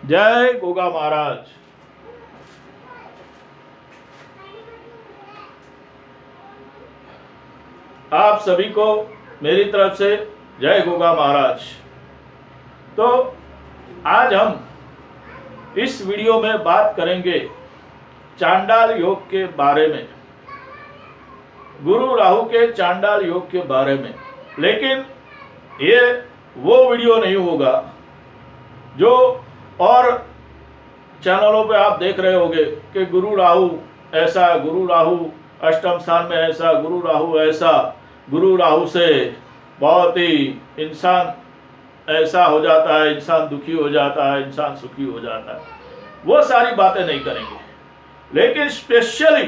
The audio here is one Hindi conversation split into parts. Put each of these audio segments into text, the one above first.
जय गोगा महाराज। आप सभी को मेरी तरफ से जय गोगा महाराज। तो आज हम इस वीडियो में बात करेंगे चांडाल योग के बारे में, गुरु राहु के चांडाल योग के बारे में। लेकिन ये वो वीडियो नहीं होगा जो और चैनलों पे आप देख रहे होंगे कि गुरु राहु ऐसा, गुरु राहु अष्टम स्थान में ऐसा, गुरु राहु ऐसा, गुरु राहु से बहुत ही इंसान ऐसा हो जाता है, इंसान दुखी हो जाता है, इंसान सुखी हो जाता है। वो सारी बातें नहीं करेंगे, लेकिन स्पेशली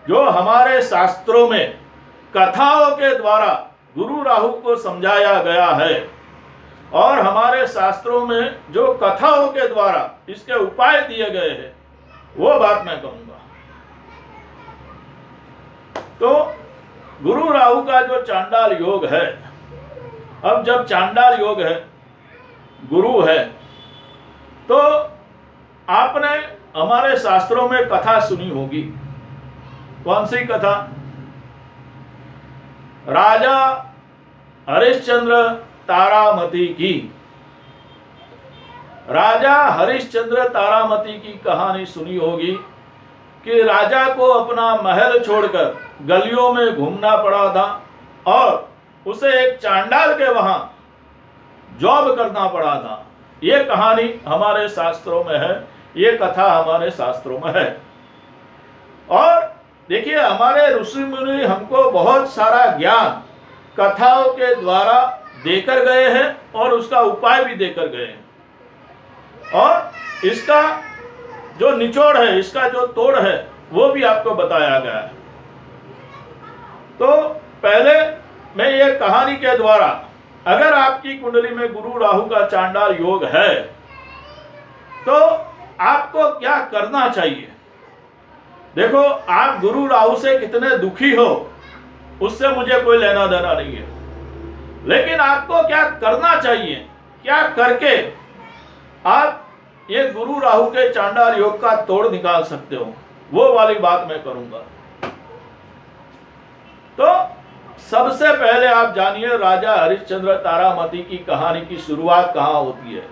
जो हमारे शास्त्रों में कथाओं के द्वारा गुरु राहु को समझाया गया है और हमारे शास्त्रों में जो कथाओं के द्वारा इसके उपाय दिए गए हैं, वो बात मैं कहूंगा। तो गुरु राहु का जो चांडाल योग है, अब जब चांडाल योग है, गुरु है, तो आपने हमारे शास्त्रों में कथा सुनी होगी। कौन सी कथा? राजा हरिश्चंद्र तारामती की। राजा हरिश्चंद्र तारामती की कहानी सुनी होगी कि राजा को अपना महल छोड़कर गलियों में घूमना पड़ा था और उसे एक चांडाल के वहां जॉब करना पड़ा था। ये कहानी हमारे शास्त्रों में है, ये कथा हमारे शास्त्रों में है। और देखिए, हमारे ऋषि मुनि हमको बहुत सारा ज्ञान कथाओं के द्वारा देकर गए हैं और उसका उपाय भी देकर गए हैं, और इसका जो निचोड़ है, इसका जो तोड़ है, वो भी आपको बताया गया है। तो पहले मैं ये कहानी के द्वारा, अगर आपकी कुंडली में गुरु राहु का चांडाल योग है तो आपको क्या करना चाहिए। देखो, आप गुरु राहु से कितने दुखी हो उससे मुझे कोई लेना देना नहीं है, लेकिन आपको क्या करना चाहिए, क्या करके आप ये गुरु राहु के चांडाल योग का तोड़ निकाल सकते हो, वो वाली बात मैं करूंगा। तो सबसे पहले आप जानिए राजा हरिश्चंद्र तारामती की कहानी की शुरुआत कहां होती है।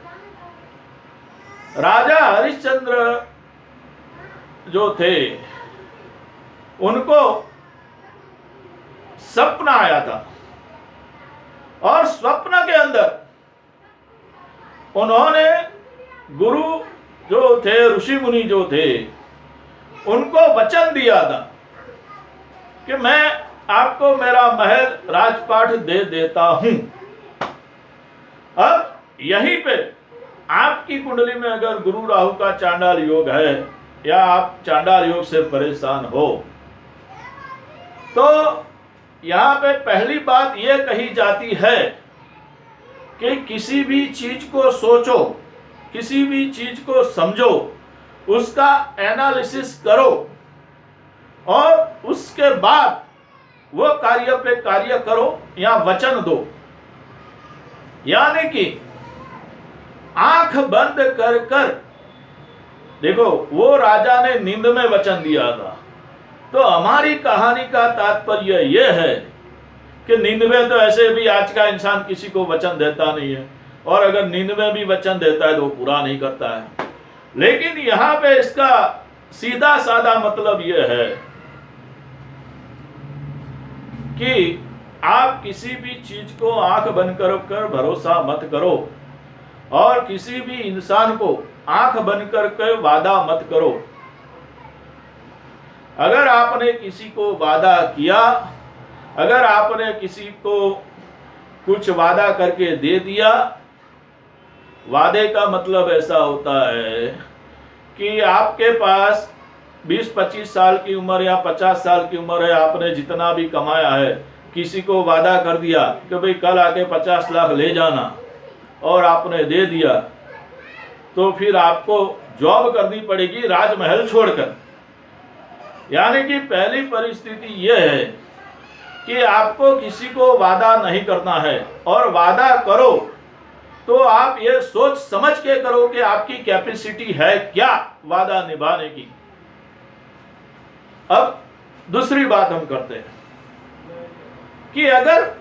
राजा हरिश्चंद्र जो थे, उनको सपना आया था और स्वप्न के अंदर उन्होंने गुरु जो थे, ऋषि मुनि जो थे, उनको वचन दिया था कि मैं आपको मेरा महल राजपाट दे देता हूं। अब यहीं पे आपकी कुंडली में अगर गुरु राहु का चांडाल योग है या आप चांडाल योग से परेशान हो, तो यहां पे पहली बात यह कही जाती है कि किसी भी चीज को सोचो, किसी भी चीज को समझो, उसका एनालिसिस करो और उसके बाद वो कार्य पे कार्य करो या वचन दो। यानी कि आंख बंद कर कर, देखो, वो राजा ने नींद में वचन दिया था। तो हमारी कहानी का तात्पर्य यह है कि नींद में तो ऐसे भी आज का इंसान किसी को वचन देता नहीं है, और अगर नींद में भी वचन देता है तो वो पूरा नहीं करता है। लेकिन यहां पे इसका सीधा साधा मतलब यह है कि आप किसी भी चीज को आंख बंद कर भरोसा मत करो और किसी भी इंसान को आंख बंद करके वादा मत करो। अगर आपने किसी को वादा किया, अगर आपने किसी को कुछ वादा करके दे दिया, वादे का मतलब ऐसा होता है कि आपके पास 20-25 साल की उम्र या 50 साल की उम्र है, आपने जितना भी कमाया है, किसी को वादा कर दिया कि भाई कल आके 50 लाख ले जाना, और आपने दे दिया, तो फिर आपको जॉब करनी पड़ेगी राजमहल छोड़कर। यानी कि पहली परिस्थिति यह है कि आपको किसी को वादा नहीं करना है, और वादा करो तो आप ये सोच समझ के करो कि आपकी कैपेसिटी है क्या वादा निभाने की। अब दूसरी बात हम करते हैं कि अगर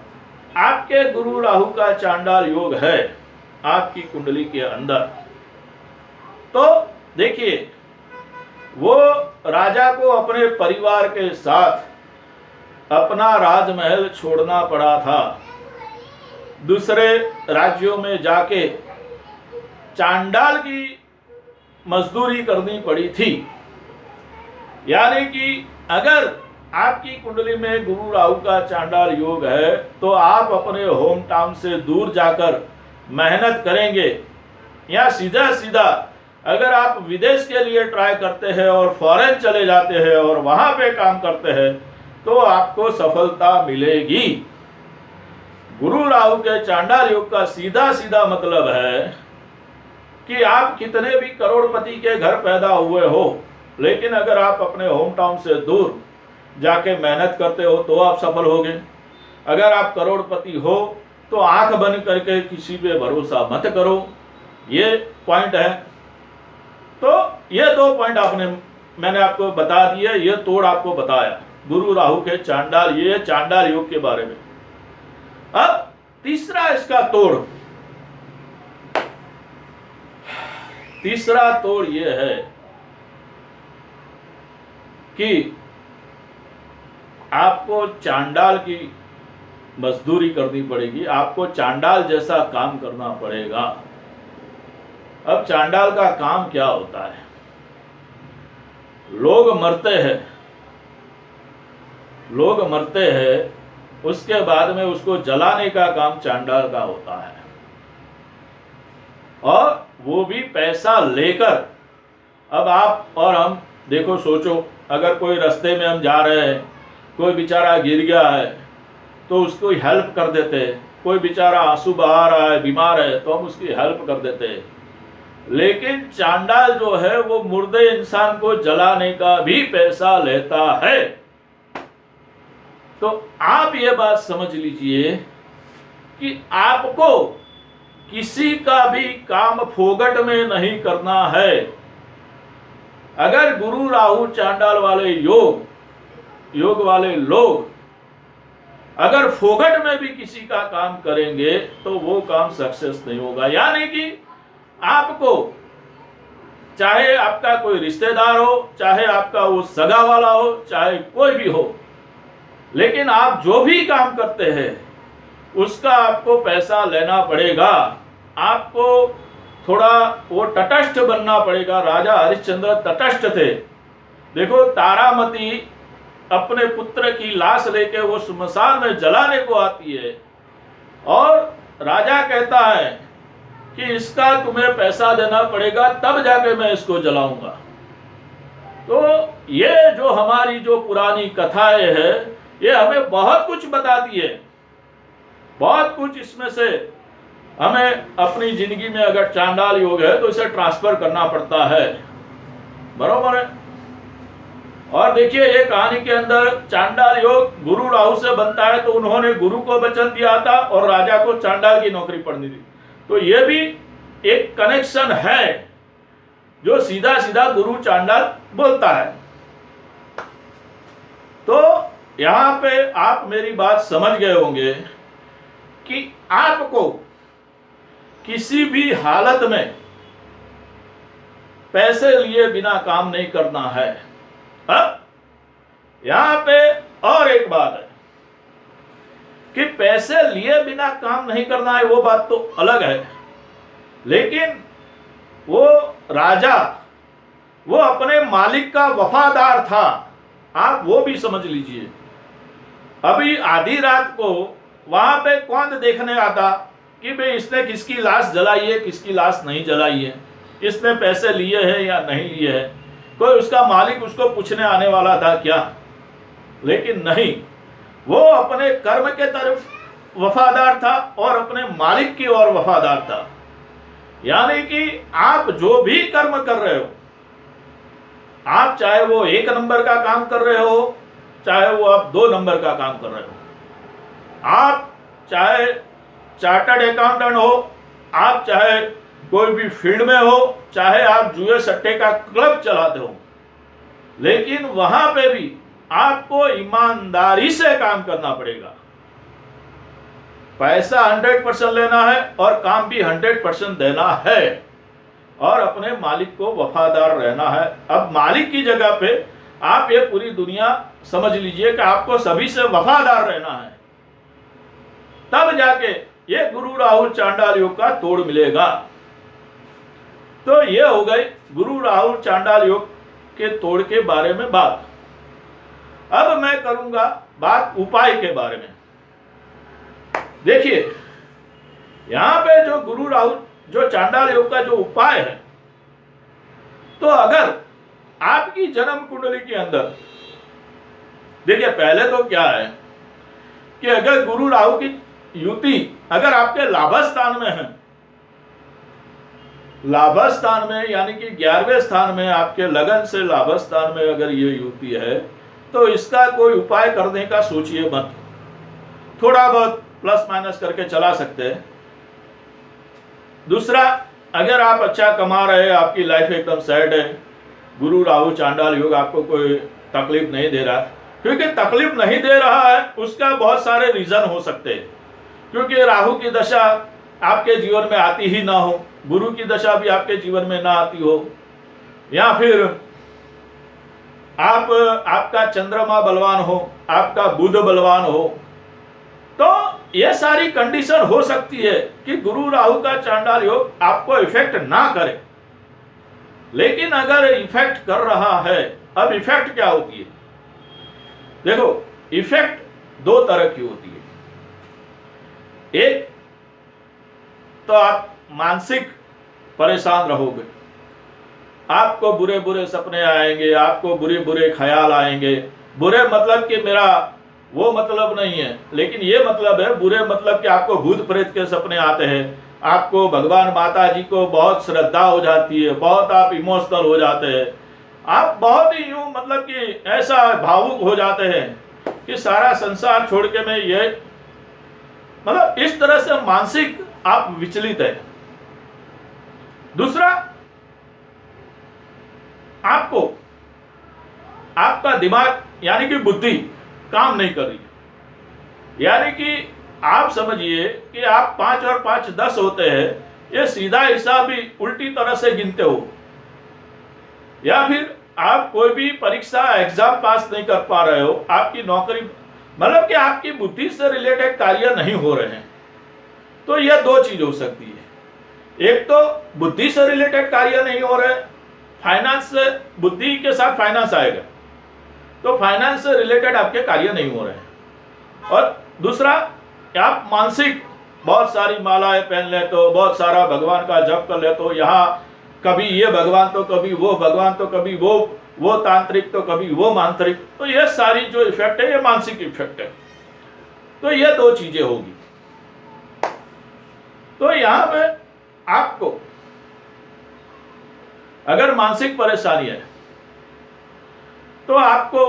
आपके गुरु राहु का चांडाल योग है आपकी कुंडली के अंदर, तो देखिए वो राजा को अपने परिवार के साथ अपना राजमहल छोड़ना पड़ा था, दूसरे राज्यों में जाके चांडाल की मजदूरी करनी पड़ी थी। यानी कि अगर आपकी कुंडली में गुरु राहु का चांडाल योग है तो आप अपने होम टाउन से दूर जाकर मेहनत करेंगे, या सीधा सीधा अगर आप विदेश के लिए ट्राई करते हैं और फॉरेन चले जाते हैं और वहां पे काम करते हैं तो आपको सफलता मिलेगी। गुरु राहु के चांडाल योग का सीधा सीधा मतलब है कि आप कितने भी करोड़पति के घर पैदा हुए हो, लेकिन अगर आप अपने होम टाउन से दूर जाके मेहनत करते हो तो आप सफल होगे। अगर आप करोड़पति हो तो आंख बंद करके किसी पे भरोसा मत करो, ये पॉइंट है। तो ये दो पॉइंट मैंने आपको बता दिया, ये तोड़ आपको बताया गुरु राहु के चांडाल, ये चांडाल योग के बारे में। अब तीसरा इसका तोड़, तीसरा तोड़ ये है कि आपको चांडाल की मजदूरी करनी पड़ेगी, आपको चांडाल जैसा काम करना पड़ेगा। अब चांडाल का काम क्या होता है? लोग मरते हैं, लोग मरते हैं, उसके बाद में उसको जलाने का काम चांडाल का होता है, और वो भी पैसा लेकर। अब आप और हम देखो, सोचो अगर कोई रास्ते में हम जा रहे हैं, कोई बेचारा गिर गया है तो उसको हेल्प कर देते हैं, कोई बेचारा आंसू बहा रहा है, बीमार है, तो हम उसकी हेल्प कर देते हैं। लेकिन चांडाल जो है वो मुर्दे इंसान को जलाने का भी पैसा लेता है। तो आप ये बात समझ लीजिए कि आपको किसी का भी काम फोगट में नहीं करना है। अगर गुरु राहु चांडाल वाले योग वाले लोग अगर फोगट में भी किसी का काम करेंगे तो वो काम सक्सेस नहीं होगा। यानी कि आपको, चाहे आपका कोई रिश्तेदार हो, चाहे आपका वो सगा वाला हो, चाहे कोई भी हो, लेकिन आप जो भी काम करते हैं उसका आपको पैसा लेना पड़ेगा। आपको थोड़ा वो तटस्थ बनना पड़ेगा। राजा हरिश्चंद्र तटस्थ थे। देखो, तारामती अपने पुत्र की लाश लेके वो श्मशान में जलाने को आती है, और राजा कहता है कि इसका तुम्हें पैसा देना पड़ेगा, तब जाके मैं इसको जलाऊंगा। तो ये जो हमारी जो पुरानी कथाएं है, ये हमें बहुत कुछ बताती है, बहुत कुछ इसमें से हमें अपनी जिंदगी में अगर चांडाल योग है तो इसे ट्रांसफर करना पड़ता है, बरोबर है। और देखिए, ये कहानी के अंदर चांडाल योग गुरु राहु से बनता है, तो उन्होंने गुरु को वचन दिया था और राजा को चांडाल की नौकरी पड़नी थी। तो ये भी एक कनेक्शन है जो सीधा सीधा गुरु चांडाल बोलता है। तो यहां पे आप मेरी बात समझ गए होंगे कि आपको किसी भी हालत में पैसे लिए बिना काम नहीं करना है। अब यहां पे और एक बात है कि पैसे लिए बिना काम नहीं करना है, वो बात तो अलग है, लेकिन वो राजा वो अपने मालिक का वफादार था। आप वो भी समझ लीजिए। अभी आधी रात को वहां पे कौन देखने आता कि भाई इसने किसकी लाश जलाई है, किसकी लाश नहीं जलाई है, इसने पैसे लिए हैं या नहीं लिए हैं? कोई उसका मालिक उसको पूछने आने वाला था क्या? लेकिन नहीं, वो अपने कर्म के तरफ वफादार था और अपने मालिक की ओर वफादार था। यानी कि आप जो भी कर्म कर रहे हो, आप चाहे वो 1 नंबर का काम कर रहे हो, चाहे वो आप 2 नंबर का काम कर रहे हो, आप चाहे चार्टर्ड अकाउंटेंट हो, आप चाहे कोई भी फील्ड में हो, चाहे आप जुए सट्टे का क्लब चलाते हो, लेकिन वहां पे भी आपको ईमानदारी से काम करना पड़ेगा। पैसा 100% लेना है और काम भी 100% देना है और अपने मालिक को वफादार रहना है। अब मालिक की जगह पे आप ये पूरी दुनिया समझ लीजिए कि आपको सभी से वफादार रहना है, तब जाके ये गुरु राहु चांडाल योग का तोड़ मिलेगा। तो ये हो गई गुरु राहु चांडाल योग के तोड़ के बारे में बात। अब मैं करूंगा बात उपाय के बारे में। देखिए, यहां पे जो गुरु राहु जो चांडाल योग का जो उपाय है, तो अगर आपकी जन्म कुंडली के अंदर, देखिए पहले तो क्या है कि अगर गुरु राहु की युति अगर आपके लाभस्थान में है, लाभस्थान में यानी कि 11वें स्थान में, आपके लगन से लाभस्थान में अगर ये युति है, तो इसका कोई उपाय करने का सोचिए मत। थोड़ा बहुत प्लस माइनस करके चला सकते हैं। दूसरा, अगर आप अच्छा कमा रहे हैं, आपकी लाइफ एकदम सेट है, गुरु राहु चांडाल योग आपको कोई तकलीफ नहीं दे रहा है, क्योंकि तकलीफ नहीं दे रहा है उसका बहुत सारे रीजन हो सकते हैं। क्योंकि राहु की दशा आपके जीवन में आती ही ना हो, गुरु की दशा भी आपके जीवन में ना आती हो, या फिर आपका चंद्रमा बलवान हो, आपका बुध बलवान हो, तो ये सारी कंडीशन हो सकती है कि गुरु राहु का चांडाल योग आपको इफेक्ट ना करे। लेकिन अगर इफेक्ट कर रहा है, अब इफेक्ट क्या होती है? देखो, इफेक्ट दो तरह की होती है। एक तो आप मानसिक परेशान रहोगे, आपको बुरे बुरे सपने आएंगे, आपको बुरे बुरे ख्याल आएंगे। बुरे मतलब कि मेरा वो मतलब नहीं है, लेकिन ये मतलब है बुरे मतलब कि आपको भूत प्रेत के सपने आते हैं, आपको भगवान माता जी को बहुत श्रद्धा हो जाती है, बहुत आप इमोशनल हो जाते हैं, आप बहुत ही यूं मतलब कि ऐसा भावुक हो जाते हैं कि सारा संसार छोड़ के मैं ये, मतलब इस तरह से मानसिक आप विचलित है। दूसरा, आपको आपका दिमाग यानी कि बुद्धि काम नहीं कर रही, यानी कि आप समझिए कि आप 5 और 5 10 होते हैं, ये सीधा हिसाब भी उल्टी तरह से गिनते हो, या फिर आप कोई भी परीक्षा एग्जाम पास नहीं कर पा रहे हो, आपकी नौकरी मतलब कि आपकी बुद्धि से रिलेटेड कार्य नहीं हो रहे हैं। तो यह दो चीज हो सकती है। एक तो बुद्धि से रिलेटेड कार्य नहीं हो रहे, फाइनेंस से, बुद्धि के साथ फाइनेंस आएगा, तो फाइनेंस से रिलेटेड आपके कार्य नहीं हो रहे हैं। और दूसरा, आप मानसिक बहुत सारी मालाएं पहन ले, तो बहुत सारा भगवान का जप कर ले, तो यहाँ कभी ये भगवान तो कभी वो भगवान, तो कभी वो तांत्रिक तो कभी वो मांत्रिक, तो ये सारी जो इफेक्ट है ये मानसिक इफेक्ट है। तो ये दो चीजें होगी। तो यहां पे आपको अगर मानसिक परेशानी है तो आपको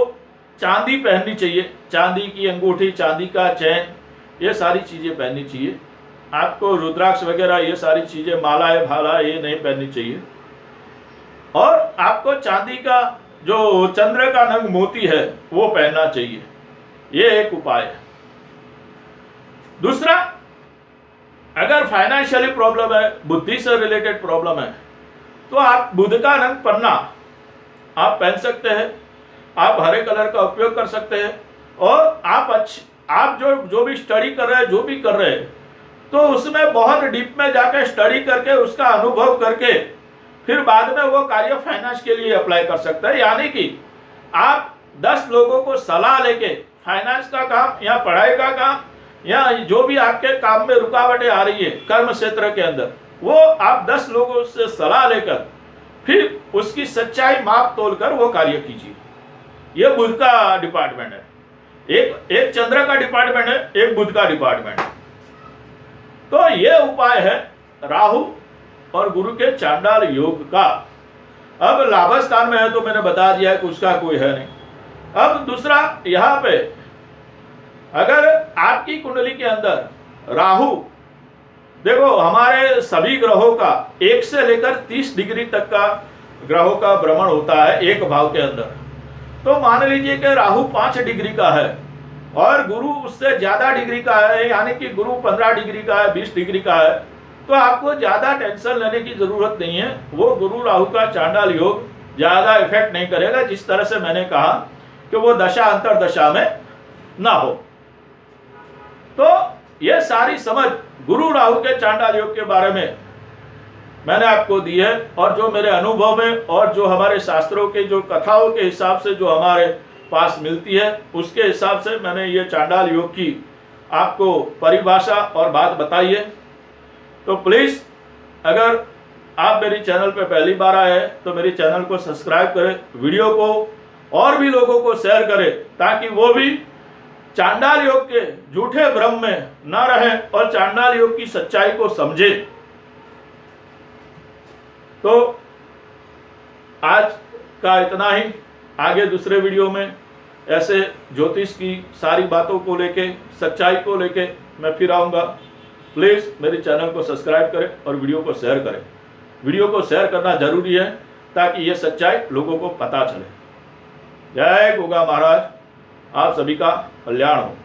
चांदी पहननी चाहिए, चांदी की अंगूठी, चांदी का चैन, ये सारी चीजें पहननी चाहिए। आपको रुद्राक्ष वगैरह ये सारी चीजें, मालाएं भाला ये नहीं पहननी चाहिए। और आपको चांदी का जो चंद्र का नंग मोती है वो पहनना चाहिए। ये एक उपाय है। दूसरा, अगर फाइनेंशियली प्रॉब्लम है, बुद्धि से रिलेटेड प्रॉब्लम है, तो आप बुध का रंग पन्ना आप पहन सकते हैं, आप हरे कलर का उपयोग कर सकते हैं। और आप जो भी स्टडी कर रहे हैं, जो भी कर रहे हैं, तो उसमें बहुत डीप में जाकर स्टडी करके उसका अनुभव करके फिर बाद में वो कार्य फाइनेंस के लिए अप्लाई कर सकते हैं। यानी कि आप 10 लोगों को सलाह लेके फाइनेंस का काम या पढ़ाई का काम या जो भी आपके काम में रुकावटें आ रही है कर्म क्षेत्र के अंदर, वो आप 10 लोगों से सलाह लेकर फिर उसकी सच्चाई माप तोलकर वो कार्य कीजिए। ये बुध का डिपार्टमेंट है। एक चंद्र का डिपार्टमेंट है, एक बुध का डिपार्टमेंट है। तो ये उपाय है राहु और गुरु के चांडाल योग का। अब लाभ स्थान में है तो मैंने बता दिया है कि उसका कोई है नहीं। अब दूसरा, यहां पे अगर आपकी कुंडली के अंदर राहु देखो हमारे सभी ग्रहों का 1 से लेकर 30 डिग्री तक का ग्रहों का भ्रमण होता है एक भाव के अंदर। तो मान लीजिए कि राहु 5 डिग्री का है और गुरु उससे ज्यादा डिग्री का है, यानी कि गुरु 15 डिग्री का है, 20 डिग्री का है, तो आपको ज्यादा टेंशन लेने की जरूरत नहीं है। वो गुरु राहु का चांडाल योग ज्यादा इफेक्ट नहीं करेगा, जिस तरह से मैंने कहा कि वो दशा अंतर दशा में ना हो। तो ये सारी समझ गुरु राहु के चांडाल योग के बारे में मैंने आपको दी है, और जो मेरे अनुभव में और जो हमारे शास्त्रों के जो कथाओं के हिसाब से जो हमारे पास मिलती है उसके हिसाब से मैंने ये चांडाल योग की आपको परिभाषा और बात बताई है। तो प्लीज अगर आप मेरी चैनल पे पहली बार आए हैं तो मेरी चैनल को सब्सक्राइब करें, वीडियो को और भी लोगों को शेयर करें, ताकि वो भी चांडाल योग के झूठे भ्रम में ना रहे और चांडाल योग की सच्चाई को समझे। तो आज का इतना ही। आगे दूसरे वीडियो में ऐसे ज्योतिष की सारी बातों को लेके, सच्चाई को लेके मैं फिर आऊँगा। प्लीज़ मेरे चैनल को सब्सक्राइब करें और वीडियो को शेयर करें। वीडियो को शेयर करना जरूरी है ताकि ये सच्चाई लोगों को पता चले। जय गोगा महाराज, आप सभी का कल्याण हो।